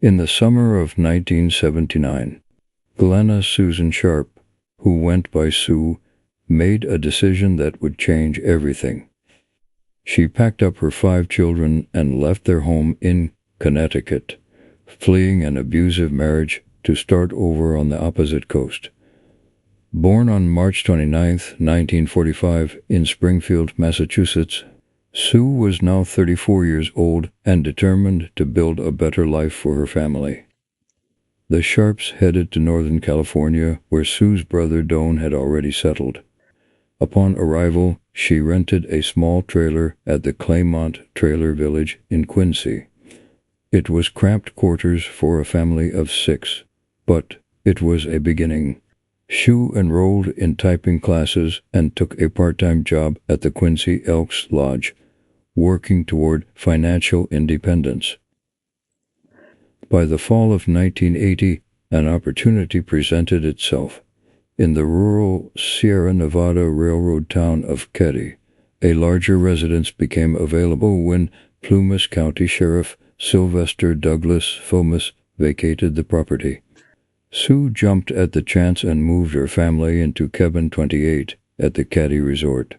In the summer of 1979, Glenna Susan Sharp, who went by Sue, made a decision that would change everything. She packed up her 5 children and left their home in Connecticut, fleeing an abusive marriage to start over on the opposite coast. Born on March 29, 1945, in Springfield, Massachusetts, Sue was now 34 years old and determined to build a better life for her family. The Sharps headed to Northern California, where Sue's brother Doane had already settled. Upon arrival, she rented a small trailer at the Claymont Trailer Village in Quincy. It was cramped quarters for a family of 6, but it was a beginning. Sue enrolled in typing classes and took a part-time job at the Quincy Elks Lodge, working toward financial independence. By the fall of 1980, an opportunity presented itself. In the rural Sierra Nevada railroad town of Keddie, a larger residence became available when Plumas County Sheriff Sylvester Douglas Fomas vacated the property. Sue jumped at the chance and moved her family into Cabin 28 at the Keddie Resort.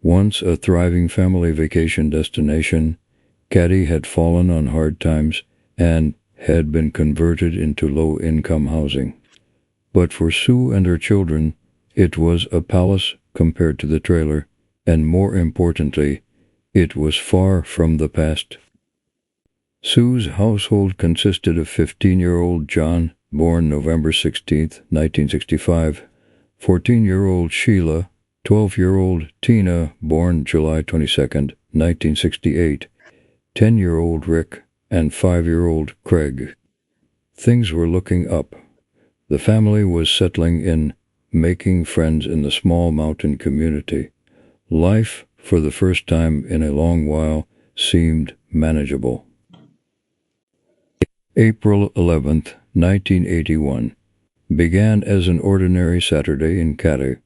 Once a thriving family vacation destination, Keddie had fallen on hard times and had been converted into low-income housing. But for Sue and her children, it was a palace compared to the trailer, and more importantly, it was far from the past. Sue's household consisted of 15-year-old John, born November 16, 1965, 14-year-old Sheila, 12-year-old Tina, born July 22, 1968, 10-year-old Rick, and 5-year-old Craig. Things were looking up. The family was settling in, making friends in the small mountain community. Life, for the first time in a long while, seemed manageable. April 11, 1981, began as an ordinary Saturday in Keddie.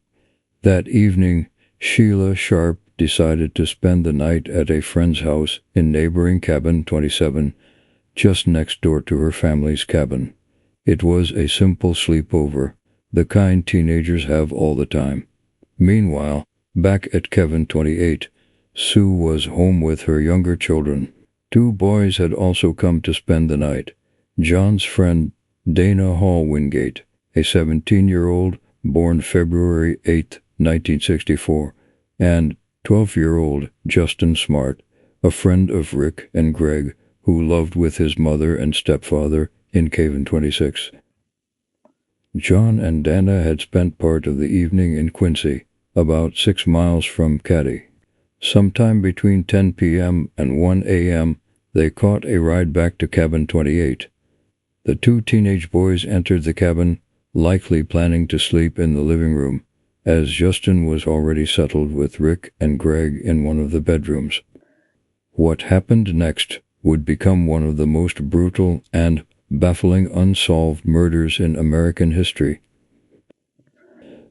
That evening, Sheila Sharp decided to spend the night at a friend's house in neighboring Cabin 27, just next door to her family's cabin. It was a simple sleepover, the kind teenagers have all the time. Meanwhile, back at Cabin 28, Sue was home with her younger children. 2 boys had also come to spend the night. John's friend, Dana Hall Wingate, a 17-year-old, born February 8, 1964, and 12-year-old Justin Smart, a friend of Rick and Greg, who loved with his mother and stepfather in Cabin 26. John and Dana had spent part of the evening in Quincy, about 6 miles from Keddie. Sometime between 10 p.m. and 1 a.m., they caught a ride back to Cabin 28. The 2 teenage boys entered the cabin, likely planning to sleep in the living room, as Justin was already settled with Rick and Greg in one of the bedrooms. What happened next would become one of the most brutal and baffling unsolved murders in American history.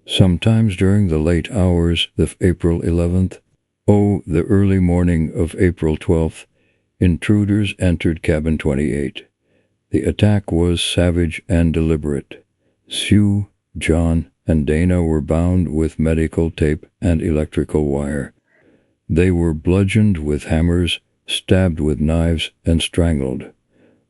Sometimes during the late hours of April 11th, the early morning of April 12th, intruders entered Cabin 28. The attack was savage and deliberate. Sue, John, and Dana were bound with medical tape and electrical wire. They were bludgeoned with hammers, stabbed with knives, and strangled.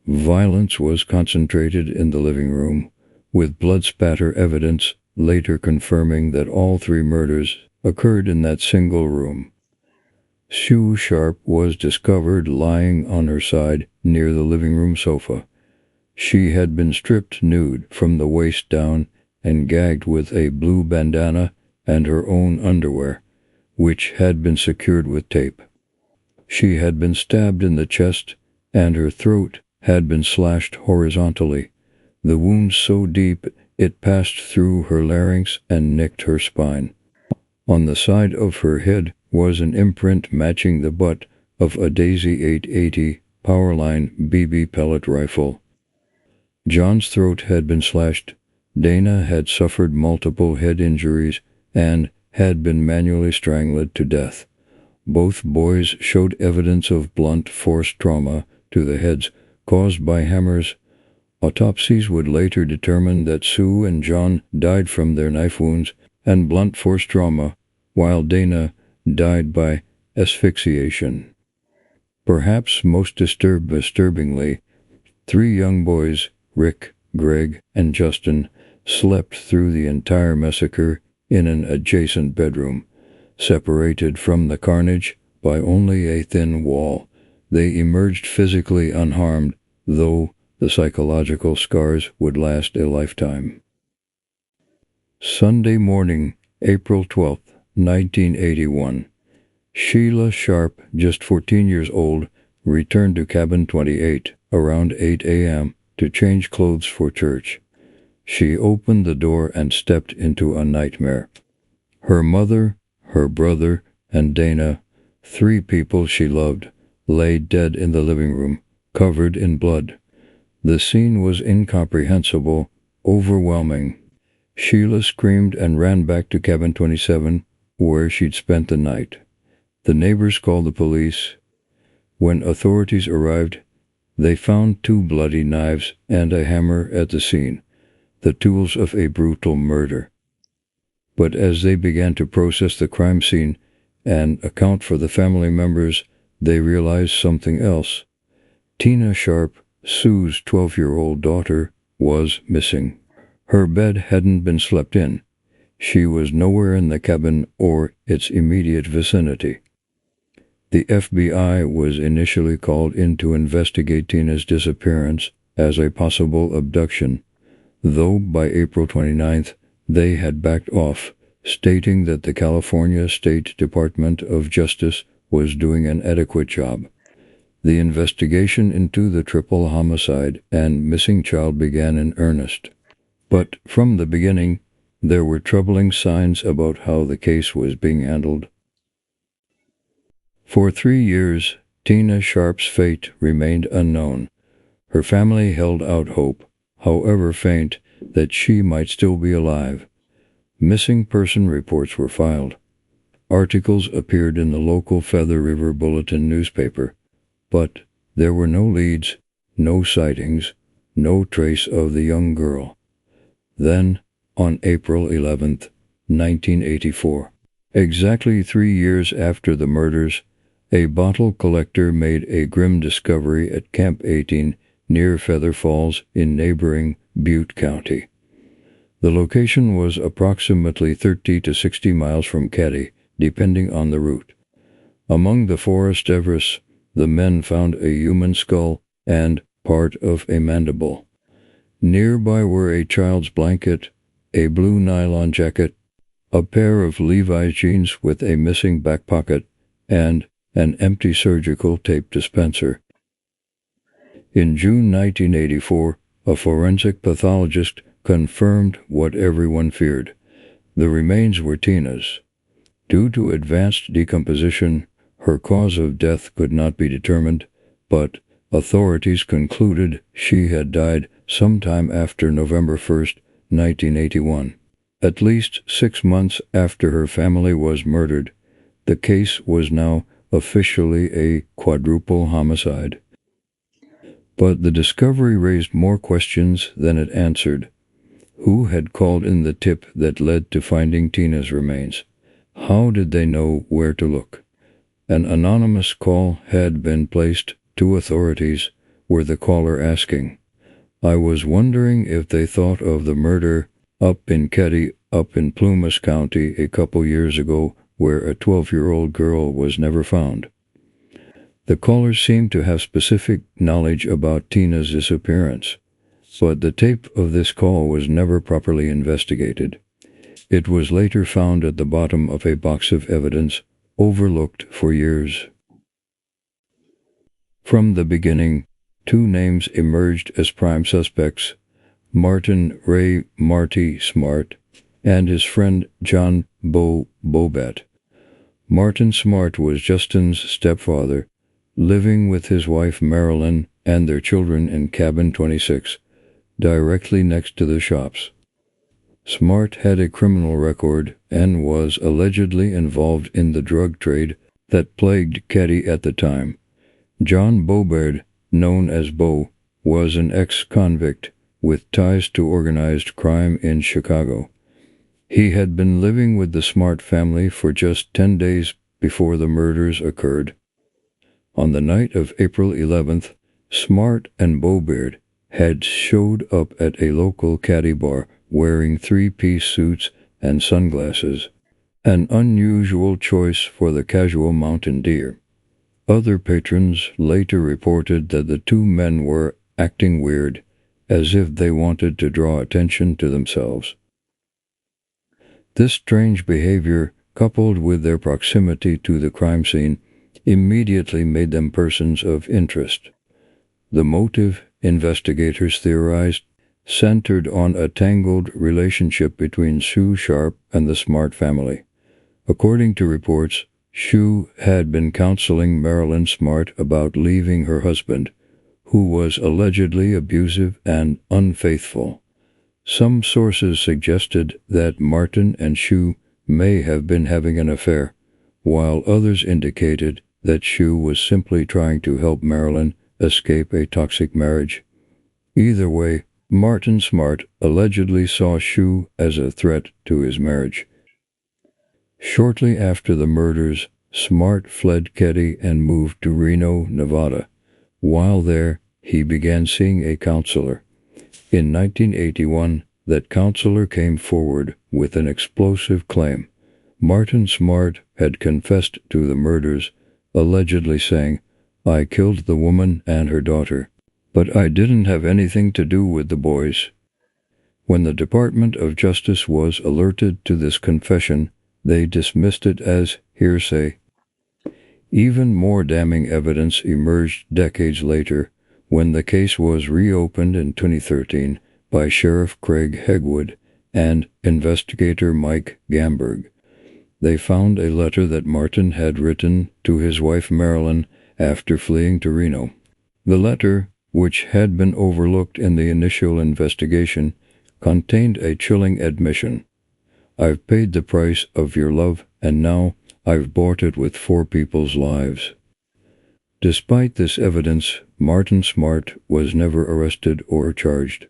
Violence was concentrated in the living room, with blood spatter evidence later confirming that all 3 murders occurred in that single room. Sue Sharp was discovered lying on her side near the living room sofa. She had been stripped nude from the waist down and gagged with a blue bandana and her own underwear, which had been secured with tape. She had been stabbed in the chest, and her throat had been slashed horizontally, the wound so deep it passed through her larynx and nicked her spine. On the side of her head was an imprint matching the butt of a Daisy 880 Powerline BB pellet rifle. John's throat had been slashed. Dana had suffered multiple head injuries and had been manually strangled to death. Both boys showed evidence of blunt force trauma to the heads, caused by hammers. Autopsies would later determine that Sue and John died from their knife wounds and blunt force trauma, while Dana died by asphyxiation. Perhaps most disturbingly, 3 young boys, Rick, Greg, and Justin, slept through the entire massacre in an adjacent bedroom. Separated from the carnage by only a thin wall, they emerged physically unharmed, though the psychological scars would last a lifetime. Sunday morning, April 12, 1981. Sheila Sharp, just 14 years old, returned to cabin 28 around 8 a.m. to change clothes for church. She opened the door and stepped into a nightmare. Her mother, her brother, and Dana, 3 people she loved, lay dead in the living room, covered in blood. The scene was incomprehensible, overwhelming. Sheila screamed and ran back to cabin 27, where she'd spent the night. The neighbors called the police. When authorities arrived, they found 2 bloody knives and a hammer at the scene, the tools of a brutal murder. But as they began to process the crime scene and account for the family members, they realized something else. Tina Sharp, Sue's 12-year-old daughter, was missing. Her bed hadn't been slept in. She was nowhere in the cabin or its immediate vicinity. The FBI was initially called in to investigate Tina's disappearance as a possible abduction, though by April 29th they had backed off, stating that the California State Department of Justice was doing an adequate job. The investigation into the triple homicide and missing child began in earnest. But from the beginning, there were troubling signs about how the case was being handled. For 3 years, Tina Sharp's fate remained unknown. Her family held out hope, however faint, that she might still be alive. Missing person reports were filed. Articles appeared in the local Feather River Bulletin newspaper, but there were no leads, no sightings, no trace of the young girl. Then, on April 11th, 1984, exactly 3 years after the murders, a bottle collector made a grim discovery at Camp 18 near Feather Falls in neighboring Butte County. The location was approximately 30 to 60 miles from Keddie, depending on the route. Among the forest debris, the men found a human skull and part of a mandible. Nearby were a child's blanket, a blue nylon jacket, a pair of Levi's jeans with a missing back pocket, and an empty surgical tape dispenser. In June 1984, a forensic pathologist confirmed what everyone feared. The remains were Tina's. Due to advanced decomposition, her cause of death could not be determined, but authorities concluded she had died sometime after November 1st, 1981. At least 6 months after her family was murdered, the case was now officially a quadruple homicide. But the discovery raised more questions than it answered. Who had called in the tip that led to finding Tina's remains? How did they know where to look? An anonymous call had been placed to authorities, with the caller asking, "I was wondering if they thought of the murder up in Keddie, up in Plumas County a couple years ago, where a 12-year-old girl was never found." The caller seemed to have specific knowledge about Tina's disappearance, but the tape of this call was never properly investigated. It was later found at the bottom of a box of evidence, overlooked for years. From the beginning, 2 names emerged as prime suspects: Martin Ray Marty Smart and his friend John Bo Bobet. Martin Smart was Justin's stepfather, living with his wife Marilyn and their children in cabin 26, directly next to the shops. Smart had a criminal record and was allegedly involved in the drug trade that plagued Keddie at the time. John Bobert, known as Bo, was an ex-convict with ties to organized crime in Chicago. He had been living with the Smart family for just 10 days before the murders occurred. On the night of April 11th, Smart and Beaubeard had showed up at a local caddy bar wearing three-piece suits and sunglasses, an unusual choice for the casual mountaineer. Other patrons later reported that the two men were acting weird, as if they wanted to draw attention to themselves. This strange behavior, coupled with their proximity to the crime scene, immediately made them persons of interest. The motive, investigators theorized, centered on a tangled relationship between Sue Sharp and the Smart family. According to reports, Sue had been counseling Marilyn Smart about leaving her husband, who was allegedly abusive and unfaithful. Some sources suggested that Martin and Sue may have been having an affair, while others indicated that Sue was simply trying to help Marilyn escape a toxic marriage. Either way, Martin Smart allegedly saw Sue as a threat to his marriage. Shortly after the murders, Smart fled Keddie and moved to Reno, Nevada. While there, he began seeing a counselor. In 1981, that counselor came forward with an explosive claim. Martin Smart had confessed to the murders, allegedly saying, "I killed the woman and her daughter, but I didn't have anything to do with the boys." When the Department of Justice was alerted to this confession, they dismissed it as hearsay. Even more damning evidence emerged decades later when the case was reopened in 2013 by Sheriff Craig Hegwood and investigator Mike Gamberg. They found a letter that Martin had written to his wife Marilyn after fleeing to Reno. The letter, which had been overlooked in the initial investigation, contained a chilling admission. "I've paid the price of your love, and now I've bought it with 4 people's lives." Despite this evidence, Martin Smart was never arrested or charged.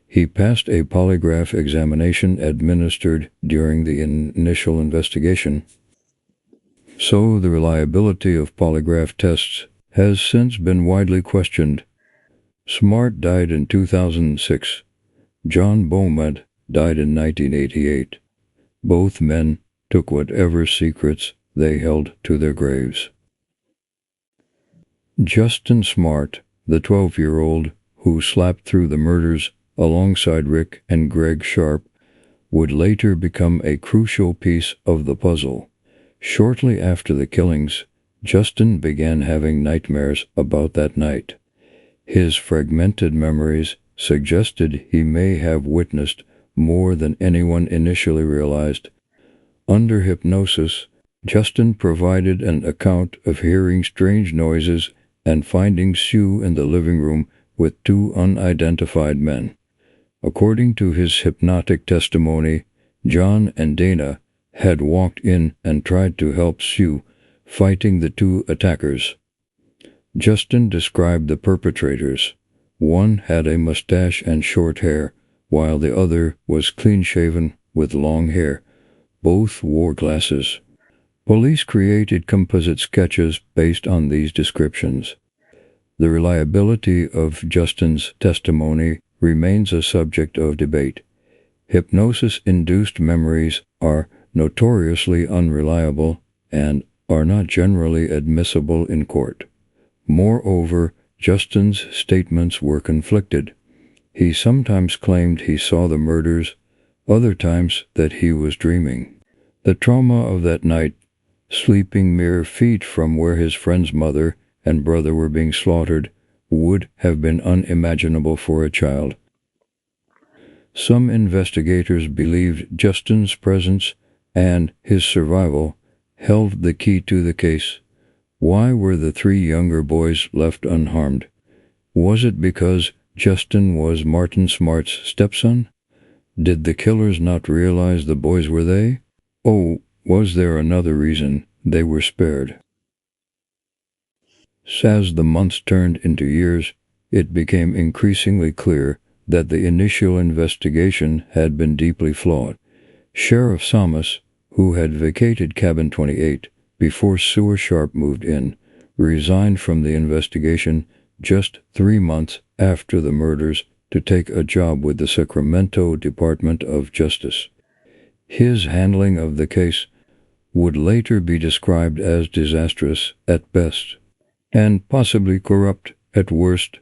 He passed a polygraph examination administered during the initial investigation. So the reliability of polygraph tests has since been widely questioned. Smart died in 2006. John Beaumont died in 1988. Both men took whatever secrets they held to their graves. Justin Smart, the 12-year-old who slept through the murders alongside Rick and Greg Sharp, would later become a crucial piece of the puzzle. Shortly after the killings, Justin began having nightmares about that night. His fragmented memories suggested he may have witnessed more than anyone initially realized. Under hypnosis, Justin provided an account of hearing strange noises and finding Sue in the living room with 2 unidentified men. According to his hypnotic testimony, John and Dana had walked in and tried to help Sue, fighting the 2 attackers. Justin described the perpetrators. One had a mustache and short hair, while the other was clean-shaven with long hair. Both wore glasses. Police created composite sketches based on these descriptions. The reliability of Justin's testimony remains a subject of debate. Hypnosis-induced memories are notoriously unreliable and are not generally admissible in court. Moreover, Justin's statements were conflicted. He sometimes claimed he saw the murders, other times that he was dreaming. The trauma of that night, sleeping mere feet from where his friend's mother and brother were being slaughtered, would have been unimaginable for a child. Some investigators believed Justin's presence and his survival held the key to the case. Why were the 3 younger boys left unharmed? Was it because Justin was Martin Smart's stepson? Did the killers not realize the boys were they? Oh, was there another reason they were spared? As the months turned into years, it became increasingly clear that the initial investigation had been deeply flawed. Sheriff Thomas, who had vacated Cabin 28 before Sue Sharp moved in, resigned from the investigation just 3 months after the murders to take a job with the Sacramento Department of Justice. His handling of the case would later be described as disastrous at best and possibly corrupt at worst.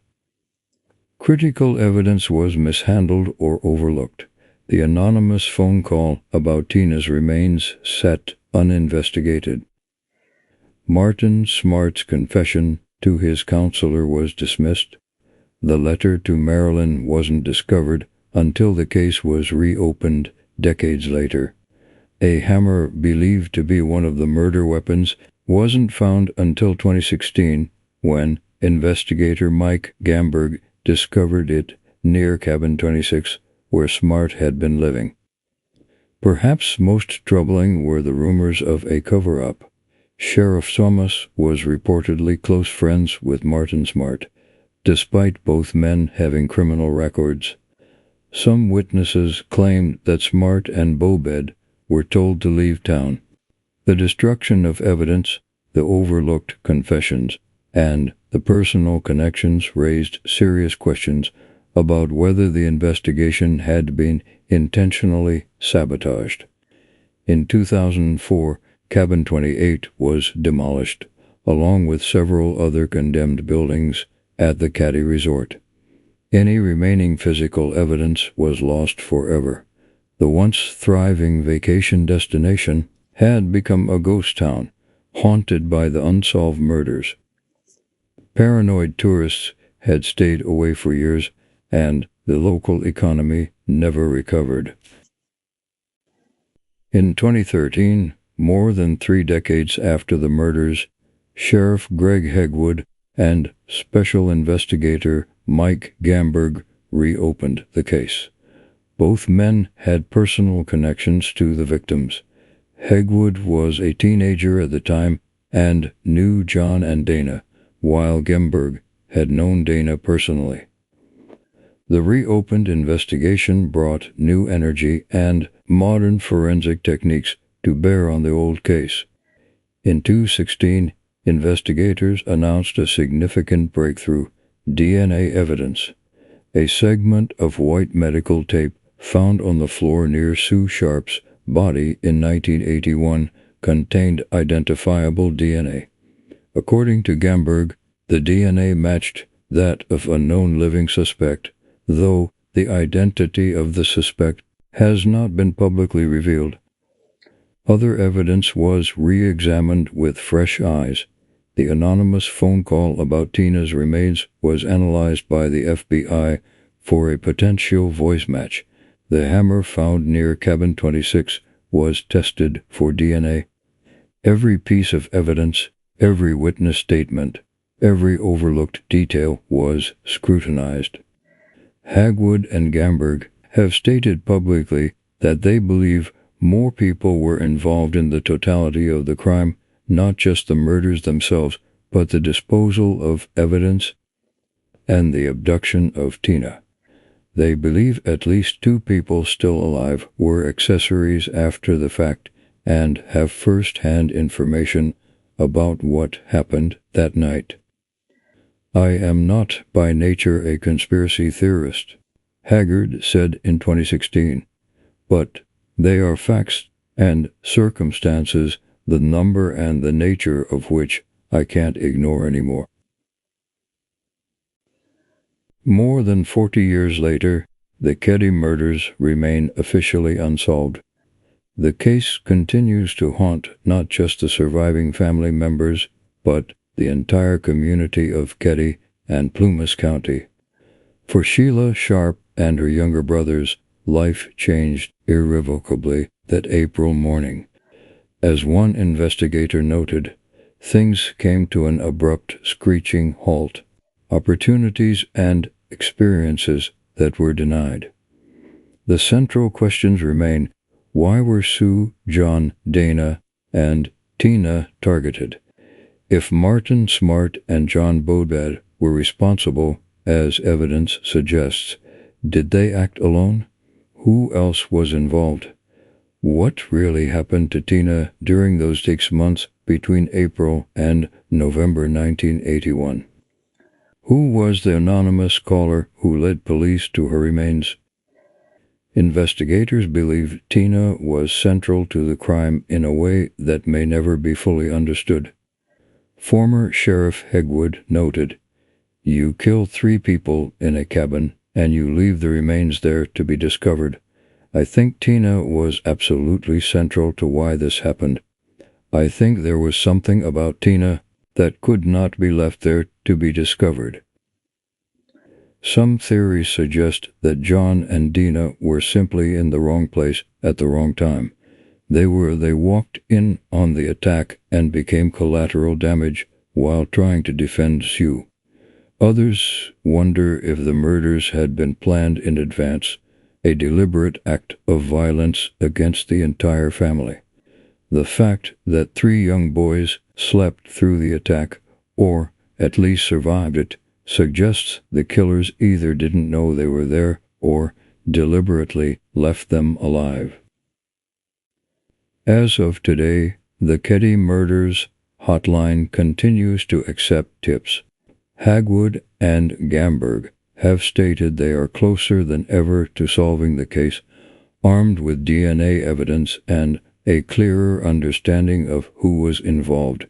Critical evidence was mishandled or overlooked. The anonymous phone call about Tina's remains sat uninvestigated. Martin Smart's confession to his counselor was dismissed. The letter to Marilyn wasn't discovered until the case was reopened decades later. A hammer believed to be one of the murder weapons wasn't found until 2016, when investigator Mike Gamberg discovered it near Cabin 26, where Smart had been living. Perhaps most troubling were the rumors of a cover-up. Sheriff Thomas was reportedly close friends with Martin Smart, despite both men having criminal records. Some witnesses claimed that Smart and Bobed were told to leave town. The destruction of evidence, the overlooked confessions, and the personal connections raised serious questions about whether the investigation had been intentionally sabotaged. In 2004, Cabin 28 was demolished, along with several other condemned buildings at the Keddie Resort. Any remaining physical evidence was lost forever. The once thriving vacation destination had become a ghost town, haunted by the unsolved murders. Paranoid tourists had stayed away for years, and the local economy never recovered. In 2013, more than 3 decades after the murders, Sheriff Greg Hegwood and Special Investigator Mike Gamberg reopened the case. Both men had personal connections to the victims. Hegwood was a teenager at the time and knew John and Dana, while Gamberg had known Dana personally. The reopened investigation brought new energy and modern forensic techniques to bear on the old case. In 2016, investigators announced a significant breakthrough: DNA evidence. A segment of white medical tape found on the floor near Sue Sharp's body in 1981 contained identifiable DNA. According to Gamberg, the DNA matched that of a known living suspect, though the identity of the suspect has not been publicly revealed. Other evidence was re-examined with fresh eyes. The anonymous phone call about Tina's remains was analyzed by the FBI for a potential voice match. The hammer found near Cabin 26 was tested for DNA. Every piece of evidence, every witness statement, every overlooked detail was scrutinized. Hegwood and Gamberg have stated publicly that they believe more people were involved in the totality of the crime, not just the murders themselves, but the disposal of evidence and the abduction of Tina. They believe at least 2 people still alive were accessories after the fact and have first-hand information about what happened that night. "I am not by nature a conspiracy theorist," Haggard said in 2016, "but they are facts and circumstances, the number and the nature of which I can't ignore anymore." More than 40 years later, the Keddie murders remain officially unsolved. The case continues to haunt not just the surviving family members, but the entire community of Keddie and Plumas County. For Sheila Sharp and her younger brothers, life changed irrevocably that April morning. As one investigator noted, things came to an abrupt, screeching halt. Opportunities and experiences that were denied. The central questions remain: why were Sue, John, Dana, and Tina targeted? If Martin Smart and John Bobed were responsible, as evidence suggests. Did they act alone? Who else was involved? What really happened to Tina during those 6 months between April and November 1981? Who was the anonymous caller who led police to her remains? Investigators believe Tina was central to the crime in a way that may never be fully understood. Former Sheriff Hegwood noted, "You kill 3 people in a cabin, and you leave the remains there to be discovered. I think Tina was absolutely central to why this happened. I think there was something about Tina that could not be left there to be discovered." Some theories suggest that John and Dina were simply in the wrong place at the wrong time. They walked in on the attack and became collateral damage while trying to defend Sue. Others wonder if the murders had been planned in advance, a deliberate act of violence against the entire family. The fact that 3 young boys slept through the attack, or at least survived it, suggests the killers either didn't know they were there or deliberately left them alive. As of today, the Keddie Murders hotline continues to accept tips. Hagwood and Gamberg have stated they are closer than ever to solving the case, armed with DNA evidence and a clearer understanding of who was involved.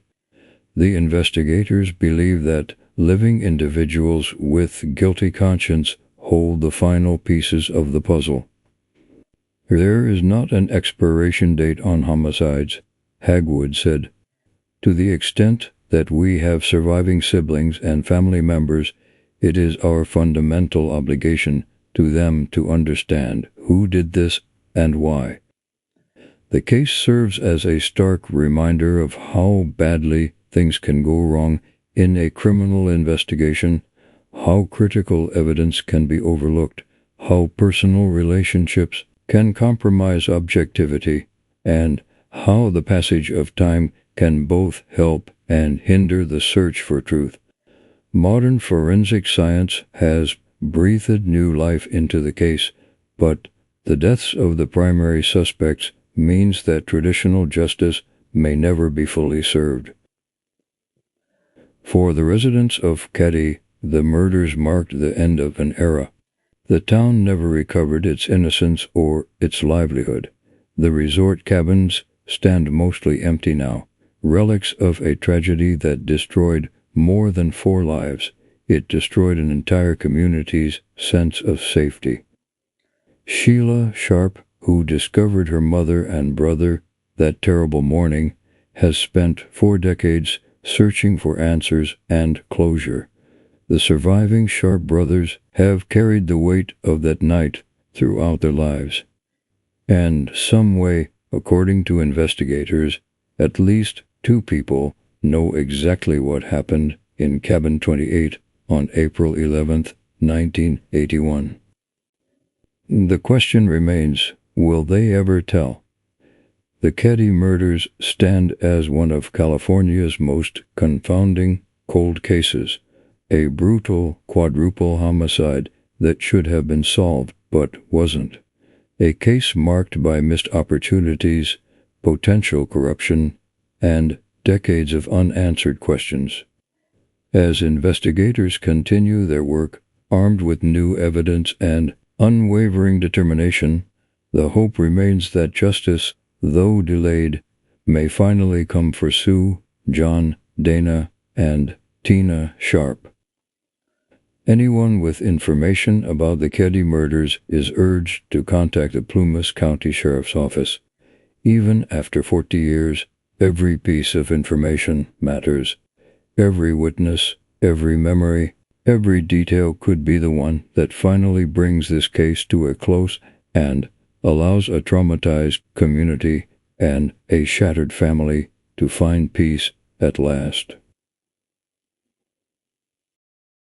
The investigators believe that living individuals with guilty conscience hold the final pieces of the puzzle. There is not an expiration date on homicides, Hagwood said. To the extent that we have surviving siblings and family members, it is our fundamental obligation to them to understand who did this and why. The case serves as a stark reminder of how badly things can go wrong in a criminal investigation, how critical evidence can be overlooked, how personal relationships can compromise objectivity, and how the passage of time can both help and hinder the search for truth. Modern forensic science has breathed new life into the case, but the deaths of the primary suspects means that traditional justice may never be fully served. For the residents of Keddie, the murders marked the end of an era. The town never recovered its innocence or its livelihood. The resort cabins stand mostly empty now, relics of a tragedy that destroyed more than 4 lives. It destroyed an entire community's sense of safety. Sheila Sharp, who discovered her mother and brother that terrible morning, has spent 4 decades searching for answers and closure. The surviving Sharp brothers have carried the weight of that night throughout their lives. And some way, according to investigators, at least 2 people know exactly what happened in Cabin 28 on April 11, 1981. The question remains, will they ever tell? The Keddie murders stand as one of California's most confounding cold cases, a brutal quadruple homicide that should have been solved but wasn't, a case marked by missed opportunities, potential corruption, and decades of unanswered questions. As investigators continue their work, armed with new evidence and unwavering determination, the hope remains that justice, though delayed, may finally come for Sue, John, Dana, and Tina Sharp. Anyone with information about the Keddie murders is urged to contact the Plumas County Sheriff's Office. Even after 40 years, every piece of information matters. Every witness, every memory, every detail could be the one that finally brings this case to a close and allows a traumatized community and a shattered family to find peace at last.